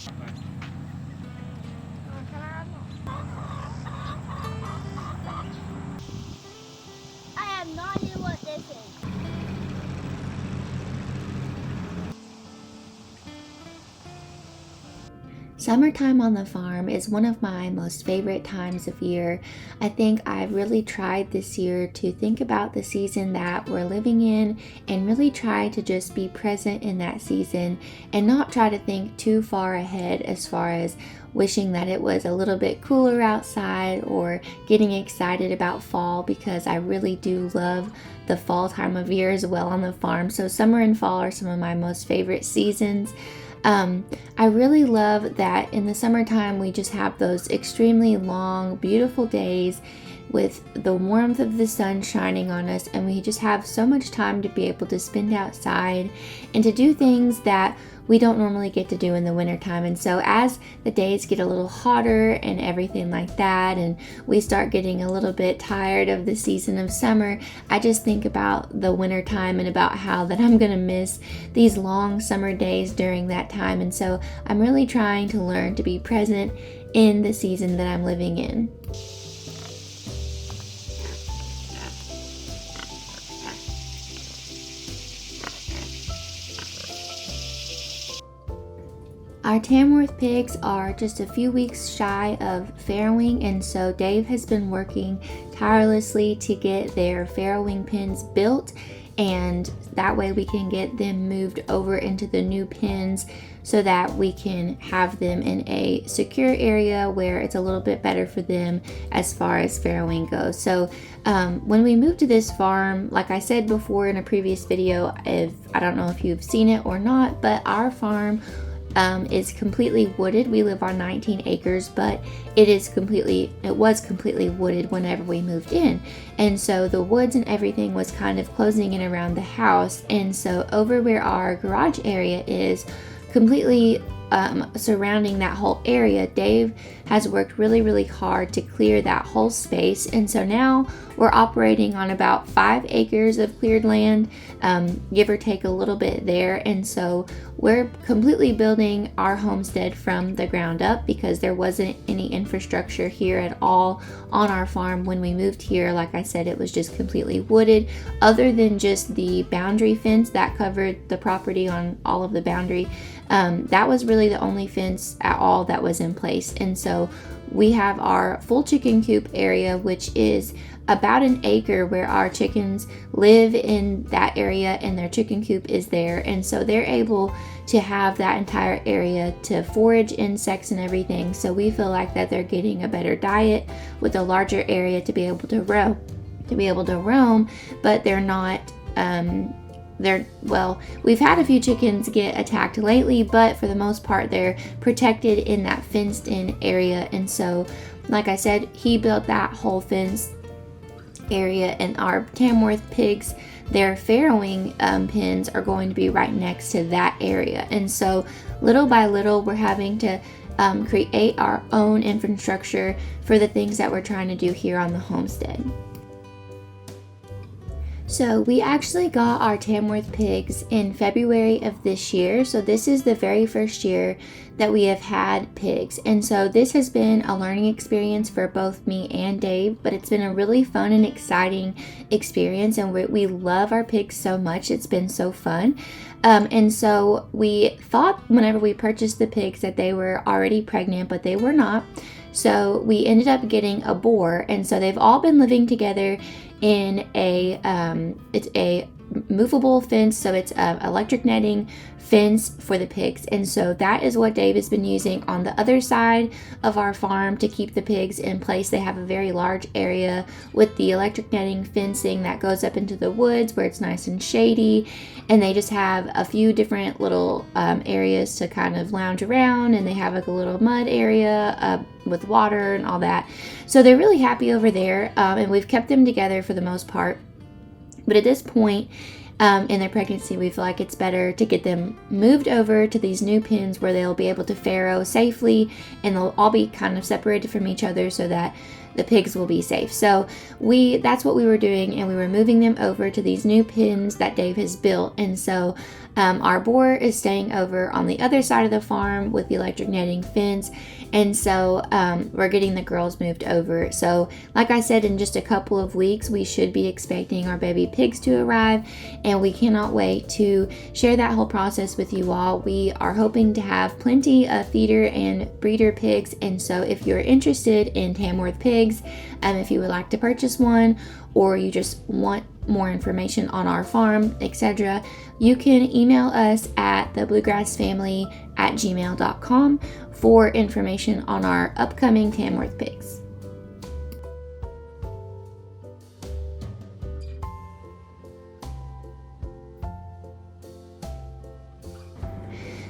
I have no idea what this is. Summertime on the farm is one of my most favorite times of year. I think I've really tried this year to think about the season that we're living in and really try to just be present in that season and not try to think too far ahead as far as wishing that it was a little bit cooler outside or getting excited about fall, because I really do love the fall time of year as well on the farm. So summer and fall are some of my most favorite seasons. I really love that in the summertime we just have those extremely long, beautiful days with the warmth of the sun shining on us, and we just have so much time to be able to spend outside and to do things that we don't normally get to do in the wintertime. And so as the days get a little hotter and everything like that, and we start getting a little bit tired of the season of summer, I just think about the wintertime and about how that I'm gonna miss these long summer days during that time. And so I'm really trying to learn to be present in the season that I'm living in. Our Tamworth pigs are just a few weeks shy of farrowing, and so Dave has been working tirelessly to get their farrowing pens built, and that way we can get them moved over into the new pens so that we can have them in a secure area where it's a little bit better for them as far as farrowing goes. So when we moved to this farm, like I said before in a previous video, I don't know if you've seen it or not, but our farm is completely wooded. We live on 19 acres, but it was completely wooded whenever we moved in. And so the woods and everything was kind of closing in around the house. And so over where our garage area is, completely surrounding that whole area, Dave has worked really hard to clear that whole space. And so now we're operating on about 5 acres of cleared land, give or take a little bit there. And so we're completely building our homestead from the ground up, because there wasn't any infrastructure here at all on our farm when we moved here. Like I said, it was just completely wooded, other than just the boundary fence that covered the property on all of the boundary. That was really the only fence at all that was in place. And so we have our full chicken coop area, which is about an acre, where our chickens live in that area and their chicken coop is there. And so they're able to have that entire area to forage insects and everything. So we feel like that they're getting a better diet with a larger area to be able to roam, but they're not we've had a few chickens get attacked lately, but for the most part they're protected in that fenced in area. And so like I said, he built that whole fence area, and our Tamworth pigs, their farrowing pens are going to be right next to that area. And so little by little we're having to create our own infrastructure for the things that we're trying to do here on the homestead. So we actually got our Tamworth pigs in February of this year. So this is the very first year that we have had pigs. And so this has been a learning experience for both me and Dave, but it's been a really fun and exciting experience. And we love our pigs so much. It's been so fun. And so we thought whenever we purchased the pigs that they were already pregnant, but they were not. So we ended up getting a boar. And so they've all been living together in it's a movable fence, so it's electric netting fence for the pigs. And so that is what Dave has been using on the other side of our farm to keep the pigs in place. They have a very large area with the electric netting fencing that goes up into the woods where it's nice and shady, and they just have a few different little areas to kind of lounge around, and they have like a little mud area with water and all that. So they're really happy over there, and we've kept them together for the most part. But at this point in their pregnancy, we feel like it's better to get them moved over to these new pens where they'll be able to farrow safely, and they'll all be kind of separated from each other so that the pigs will be safe. So that's what we were doing, and we were moving them over to these new pens that Dave has built. And so Our boar is staying over on the other side of the farm with the electric netting fence, and so we're getting the girls moved over. So like I said, in just a couple of weeks we should be expecting our baby pigs to arrive, and we cannot wait to share that whole process with you all. We are hoping to have plenty of feeder and breeder pigs, and so if you're interested in Tamworth pigs, if you would like to purchase one, or you just want more information on our farm, etc., you can email us at thebluegrassfamily@gmail.com for information on our upcoming Tamworth pigs.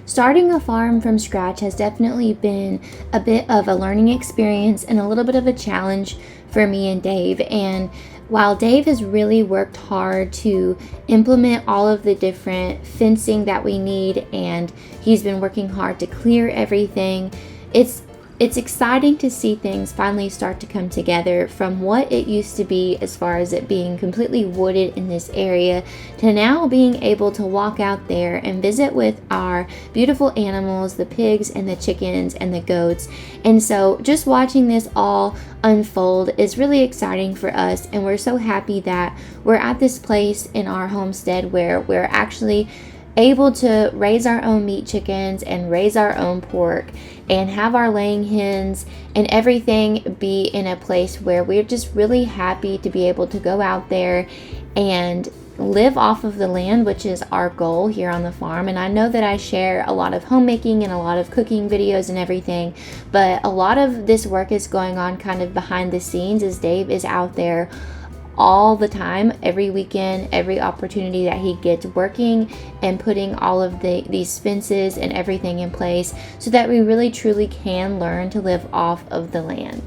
Starting a farm from scratch has definitely been a bit of a learning experience and a little bit of a challenge for me and Dave. And while Dave has really worked hard to implement all of the different fencing that we need, and he's been working hard to clear everything, it's exciting to see things finally start to come together from what it used to be, as far as it being completely wooded in this area, to now being able to walk out there and visit with our beautiful animals, the pigs and the chickens and the goats. And so just watching this all unfold is really exciting for us, and we're so happy that we're at this place in our homestead where we're actually able to raise our own meat chickens and raise our own pork and have our laying hens and everything be in a place where we're just really happy to be able to go out there and live off of the land, which is our goal here on the farm. And I know that I share a lot of homemaking and a lot of cooking videos and everything, but a lot of this work is going on kind of behind the scenes, as Dave is out there all the time, every weekend, every opportunity that he gets, working and putting all of these fences and everything in place so that we really truly can learn to live off of the land.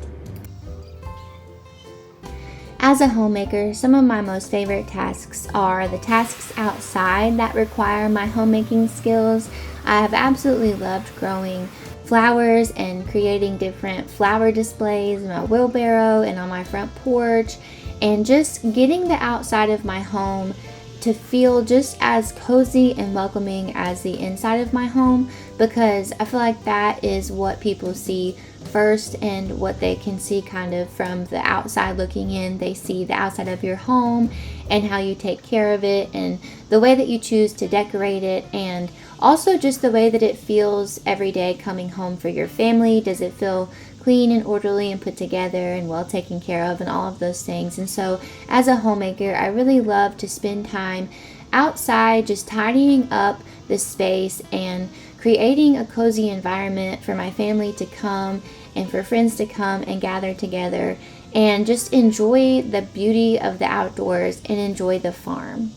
As a homemaker, some of my most favorite tasks are the tasks outside that require my homemaking skills. I have absolutely loved growing flowers and creating different flower displays in my wheelbarrow and on my front porch, and just getting the outside of my home to feel just as cozy and welcoming as the inside of my home, because I feel like that is what people see first and what they can see kind of from the outside looking in. They see the outside of your home and how you take care of it and the way that you choose to decorate it, and also just the way that it feels every day coming home for your family. Does it feel clean and orderly and put together and well taken care of, and all of those things? And so as a homemaker, I really love to spend time outside just tidying up the space and creating a cozy environment for my family to come and for friends to come and gather together and just enjoy the beauty of the outdoors and enjoy the farm.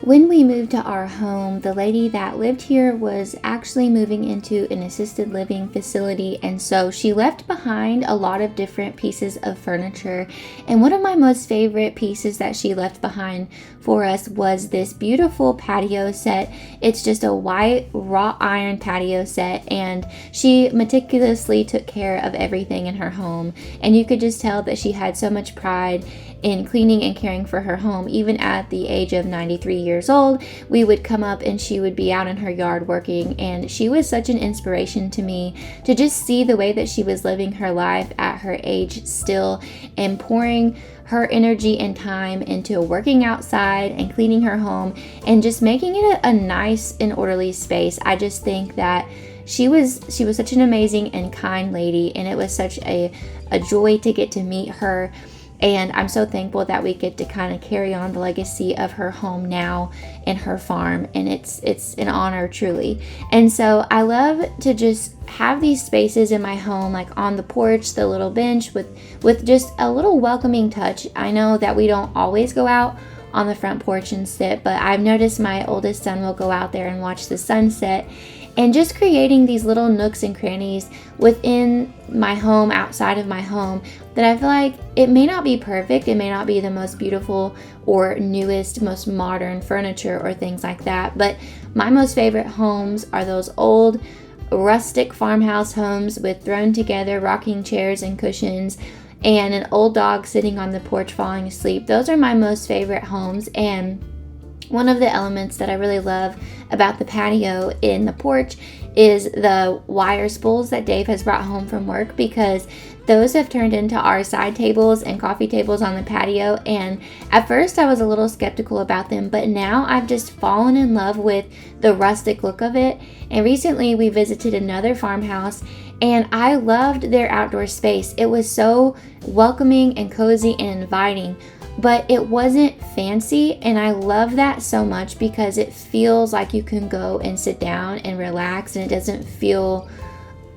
When we moved to our home, the lady that lived here was actually moving into an assisted living facility, and so she left behind a lot of different pieces of furniture. And one of my most favorite pieces that she left behind for us was this beautiful patio set. It's just a white wrought iron patio set, and she meticulously took care of everything in her home. And you could just tell that she had so much pride in cleaning and caring for her home. Even at the age of 93 years old, we would come up and she would be out in her yard working, and she was such an inspiration to me to just see the way that she was living her life at her age still, and pouring her energy and time into working outside and cleaning her home and just making it a nice and orderly space. I just think that she was such an amazing and kind lady, and it was such a joy to get to meet her. And I'm so thankful that we get to kind of carry on the legacy of her home now and her farm. And it's an honor, truly. And so I love to just have these spaces in my home, like on the porch, the little bench with just a little welcoming touch. I know that we don't always go out on the front porch and sit, but I've noticed my oldest son will go out there and watch the sunset. And just creating these little nooks and crannies within my home, outside of my home, that I feel like it may not be perfect, it may not be the most beautiful or newest, most modern furniture or things like that, but my most favorite homes are those old rustic farmhouse homes with thrown together rocking chairs and cushions, and an old dog sitting on the porch falling asleep. Those are my most favorite homes, and one of the elements that I really love about the patio in the porch is the wire spools that Dave has brought home from work, because those have turned into our side tables and coffee tables on the patio. And at first I was a little skeptical about them, but now I've just fallen in love with the rustic look of it. And recently we visited another farmhouse, and I loved their outdoor space. It was so welcoming and cozy and inviting, but it wasn't fancy, and I love that so much because it feels like you can go and sit down and relax, and it doesn't feel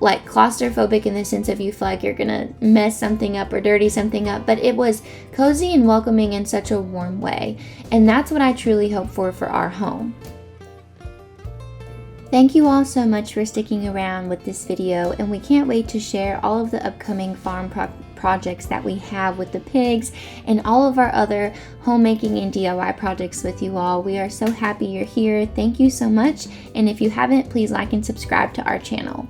like claustrophobic in the sense of you feel like you're gonna mess something up or dirty something up, but it was cozy and welcoming in such a warm way, and that's what I truly hope for our home. Thank you all so much for sticking around with this video, and we can't wait to share all of the upcoming farm projects that we have with the pigs and all of our other homemaking and DIY projects with you all. We are so happy you're here. Thank you so much, and if you haven't, please like and subscribe to our channel.